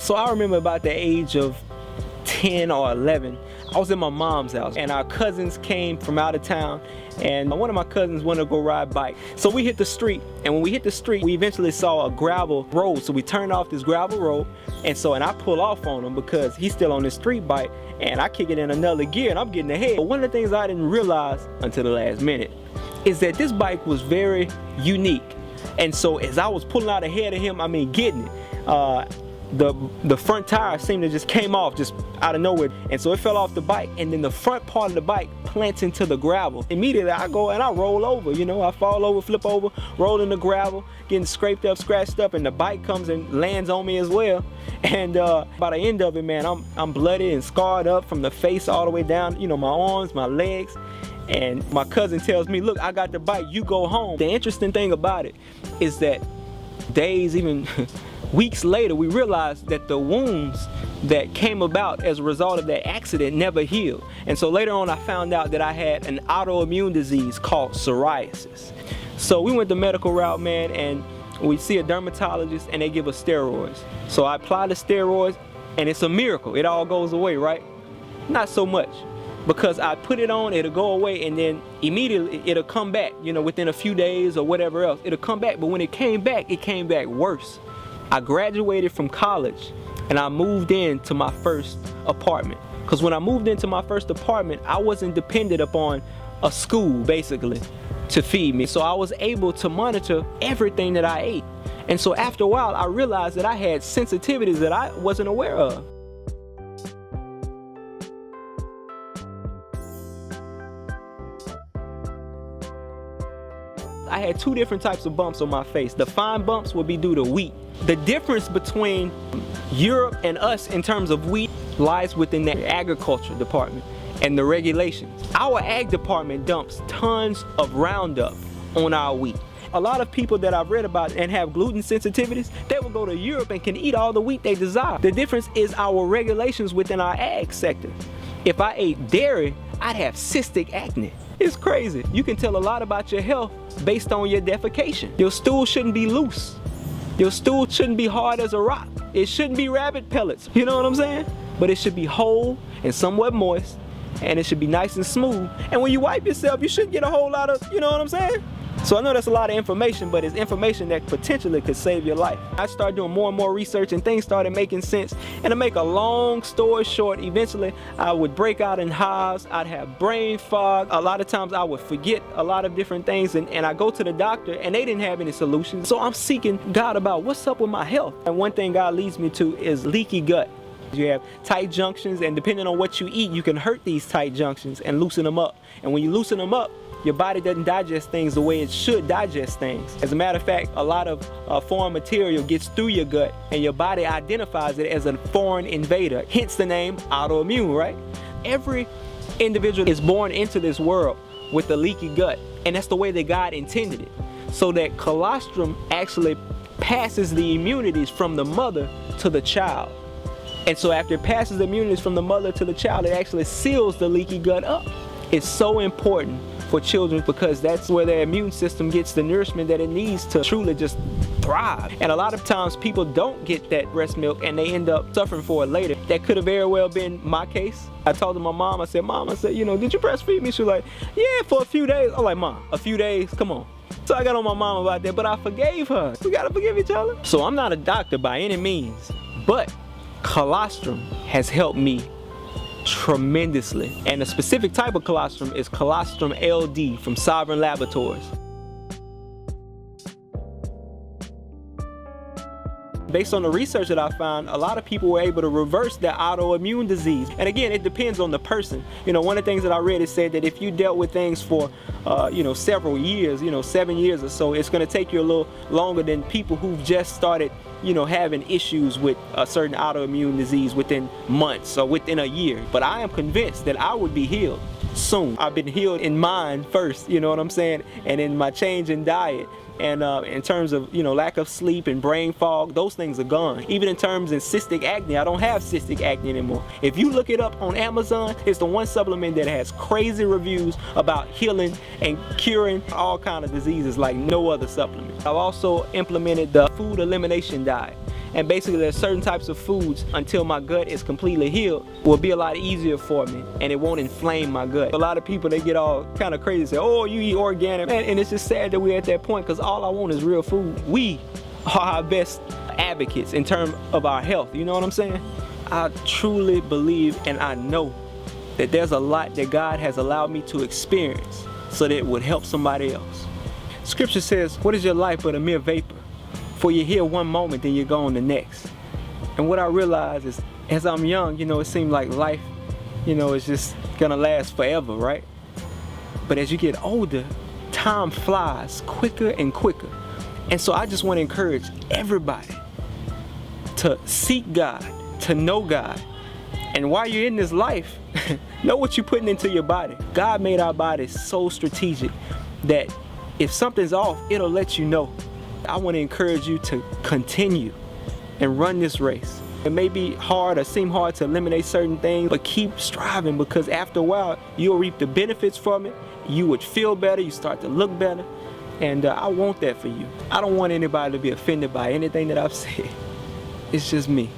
So I remember about the age of 10 or 11, I was in my mom's house and our cousins came from out of town, and one of my cousins wanted to go ride bike. So we hit the street, and when we hit the street, we eventually saw a gravel road. So we turned off this gravel road, and I pull off on him because he's still on this street bike, and I kick it in another gear and I'm getting ahead. But one of the things I didn't realize until the last minute is that this bike was very unique. And so as I was pulling out ahead of him, I mean getting it, the front tire seemed to just came off just out of nowhere, and so it fell off the bike, and then the front part of the bike plants into the gravel. Immediately I go and I roll over, you know, I fall over, flip over, roll in the gravel, getting scraped up, scratched up, and the bike comes and lands on me as well. And by the end of it, man, I'm bloody and scarred up from the face all the way down, you know, my arms, my legs. And my cousin tells me, look, I got the bike, you go home. The interesting thing about it is that days, even weeks later, we realized that the wounds that came about as a result of that accident never healed. And so later on I found out that I had an autoimmune disease called psoriasis. So we went the medical route, man, and we see a dermatologist and they give us steroids. So I apply the steroids and it's a miracle. It all goes away, right? Not so much. Because I put it on, it'll go away, and then immediately it'll come back, you know, within a few days or whatever else. It'll come back, but when it came back worse. I graduated from college and I moved into my first apartment. Because when I moved into my first apartment, I wasn't dependent upon a school, basically, to feed me. So I was able to monitor everything that I ate. And so after a while, I realized that I had sensitivities that I wasn't aware of. I had two different types of bumps on my face. The fine bumps would be due to wheat. The difference between Europe and us in terms of wheat lies within the agriculture department and the regulations. Our ag department dumps tons of Roundup on our wheat. A lot of people that I've read about and have gluten sensitivities, they will go to Europe and can eat all the wheat they desire. The difference is our regulations within our ag sector. If I ate dairy, I'd have cystic acne. It's crazy. You can tell a lot about your health based on your defecation. Your stool shouldn't be loose. Your stool shouldn't be hard as a rock. It shouldn't be rabbit pellets. You know what I'm saying? But it should be whole and somewhat moist, and it should be nice and smooth. And when you wipe yourself, you shouldn't get a whole lot of, you know what I'm saying? So I know that's a lot of information, but it's information that potentially could save your life. I started doing more and more research and things started making sense. And to make a long story short, eventually I would break out in hives, I'd have brain fog. A lot of times I would forget a lot of different things, and I go to the doctor and they didn't have any solutions. So I'm seeking God about what's up with my health. And one thing God leads me to is leaky gut. You have tight junctions, and depending on what you eat, you can hurt these tight junctions and loosen them up. And when you loosen them up, your body doesn't digest things the way it should digest things. As a matter of fact, a lot of foreign material gets through your gut and your body identifies it as a foreign invader, hence the name autoimmune, right? Every individual is born into this world with a leaky gut, and that's the way that God intended it. So that colostrum actually passes the immunities from the mother to the child. And so after it passes the immunities from the mother to the child, it actually seals the leaky gut up. It's so important for children because that's where their immune system gets the nourishment that it needs to truly just thrive. And a lot of times people don't get that breast milk and they end up suffering for it later. That could have very well been my case. I told my mom, I said, you know, did you breastfeed me? She was like, yeah, for a few days. I'm like, Mom, a few days, come on. So I got on my mom about that, but I forgave her. We gotta forgive each other. So I'm not a doctor by any means, but colostrum has helped me tremendously. And a specific type of colostrum is colostrum LD from Sovereign Laboratories. Based on the research that I found, a lot of people were able to reverse their autoimmune disease. And again, it depends on the person. You know, one of the things that I read is said that if you dealt with things for, you know, several years, you know, 7 years or so, it's going to take you a little longer than people who've just started, you know, having issues with a certain autoimmune disease within months or within a year. But I am convinced that I would be healed soon. I've been healed in mind first, you know what I'm saying? And in my change in diet. And in terms of, you know, lack of sleep and brain fog, those things are gone. Even in terms of cystic acne, I don't have cystic acne anymore. If you look it up on Amazon, it's the one supplement that has crazy reviews about healing and curing all kinds of diseases like no other supplement. I've also implemented the food elimination diet. And basically there's certain types of foods, until my gut is completely healed, will be a lot easier for me and it won't inflame my gut. A lot of people, they get all kind of crazy, say, oh, you eat organic. Man, and it's just sad that we're at that point, because all I want is real food. We are our best advocates in terms of our health, you know what I'm saying? I truly believe and I know that there's a lot that God has allowed me to experience so that it would help somebody else. Scripture says, what is your life but a mere vapor? For you're here one moment, then you're gone the next. And what I realize is, as I'm young, you know, it seems like life, you know, is just gonna last forever, right? But as you get older, time flies quicker and quicker. And so I just want to encourage everybody to seek God, to know God. And while you're in this life, know what you're putting into your body. God made our bodies so strategic that if something's off, it'll let you know. I want to encourage you to continue and run this race. It may be hard or seem hard to eliminate certain things, but keep striving, because after a while, you'll reap the benefits from it. You would feel better, you start to look better, and I want that for you. I don't want anybody to be offended by anything that I've said. It's just me.